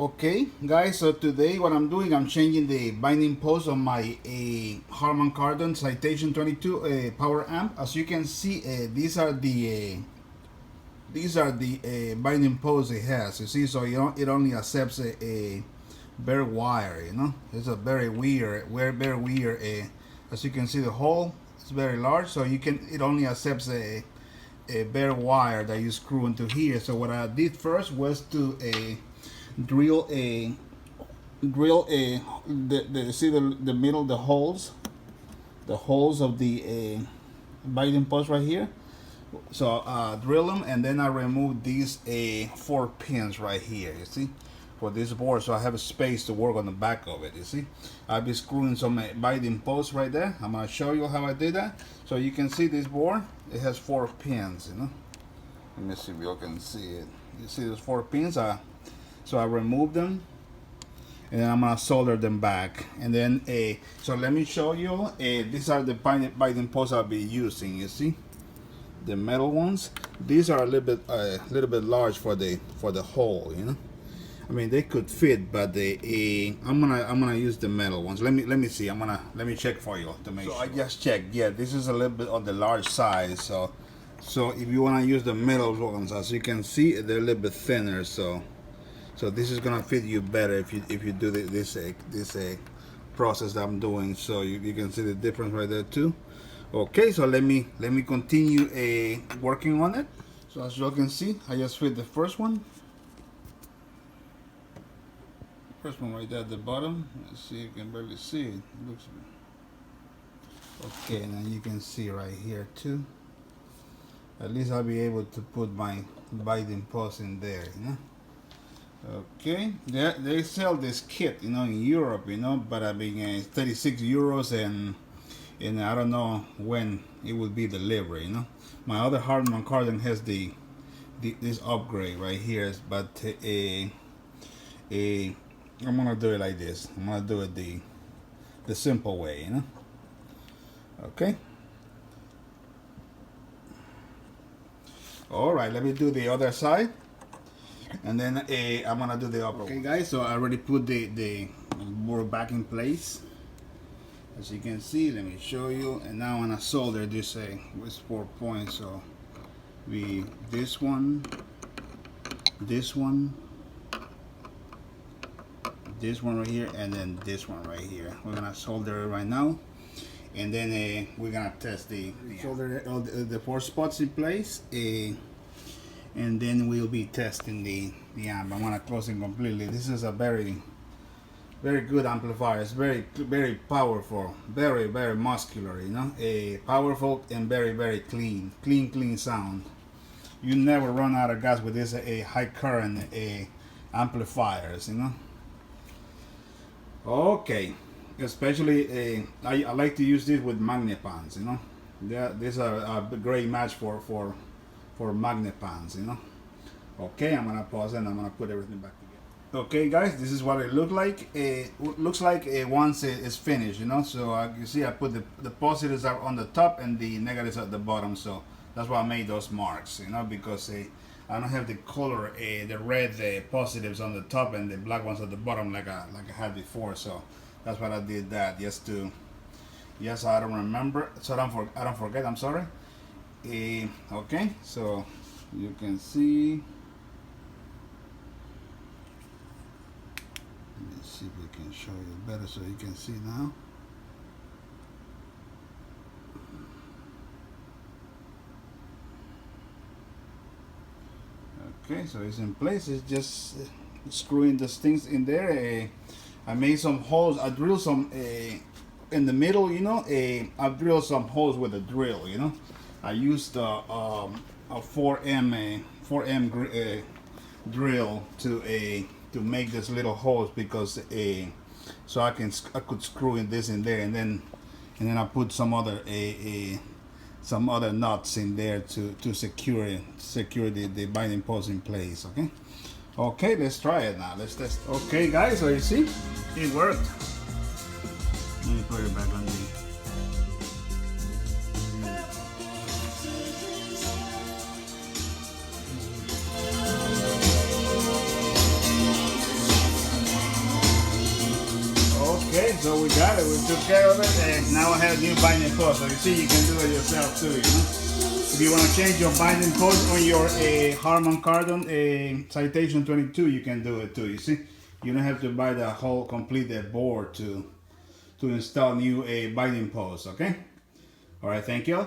Okay guys, so today what I'm doing, I'm changing the binding post on my Harman Kardon Citation 22 power amp. As you can see, these are the binding posts it has. You see, so it only accepts a bare wire. It's a very weird. As you can see, the hole is very large, so it only accepts a bare wire that you screw into here. So what I did first was to drill see the middle, the holes of the binding post right here. So drill them, and then I remove these 4 pins right here, you see, for this board, so I have a space to work on the back of it. You see, I'll be screwing some binding posts right there. I'm gonna show you how I did that. So you can see this board, it has 4 pins, let me see if you can see it. You see those 4 pins? So I remove them, and then I'm gonna solder them back, and then so let me show you. These are the binding posts I'll be using. You see, the metal ones. These are a little bit large for the hole. I mean, they could fit, but I'm gonna use the metal ones. Let me see. Let me check for you to make sure. I just checked. Yeah, this is a little bit on the large side. So if you wanna use the metal ones, as you can see, they're a little bit thinner. So this is gonna fit you better if you do this process that I'm doing. So you can see the difference right there too. Okay, so let me continue working on it. So as you can see, I just fit the first one. First one right there at the bottom. Let's see, you can barely see it. It looks okay, and then you can see right here too. At least I'll be able to put my binding post in there. Okay, they sell this kit, in Europe, but I mean, it's 36 euros, and I don't know when it will be delivered. My other Harman Kardon has this upgrade right here, but I'm gonna do it like this. I'm gonna do it the simple way, Okay. All right, let me do the other side. And then I'm gonna do the upper. Okay guys, so I already put the board back in place, as you can see. Let me show you. And now I'm gonna solder this with 4 points. So this one right here, and then this one right here. We're gonna solder it right now, and then we're gonna test solder all the 4 spots in place. And then we'll be testing the amp. I'm gonna close it completely. This is a very good amplifier. It's very powerful, very muscular, powerful and very clean sound. You never run out of gas with this high current amplifiers, Okay, especially I like to use this with magnepans, These are a great match for magnepans, Okay, I'm gonna pause and I'm gonna put everything back together. Okay guys, this is what it looks like. Once it's finished, So you see, I put the positives are on the top and the negatives at the bottom. So that's why I made those marks, because I don't have the color, the red positives on the top and the black ones at the bottom like I had before. So that's what I did that, just so I don't remember, so I don't forget. I'm sorry. Okay, so you can see. Let me see if we can show you better so you can see now. Okay, so it's in place. It's just screwing these things in there. I made some holes. I drilled some in the middle, I drilled some holes with a drill, I used a 4M drill to make these little holes, because so I could screw in this in there, and then I put some other nuts in there to secure the binding post in place. Okay, let's try it now. Let's test. Okay guys, so you see, it worked. Let me put it back on the. Okay, so we got it. We took care of it, and now I have a new binding post. So you see, you can do it yourself too. You know, if you want to change your binding post on your Harman Kardon Citation 22, you can do it too. You see, you don't have to buy the whole complete board to install new binding post. Okay. All right. Thank you.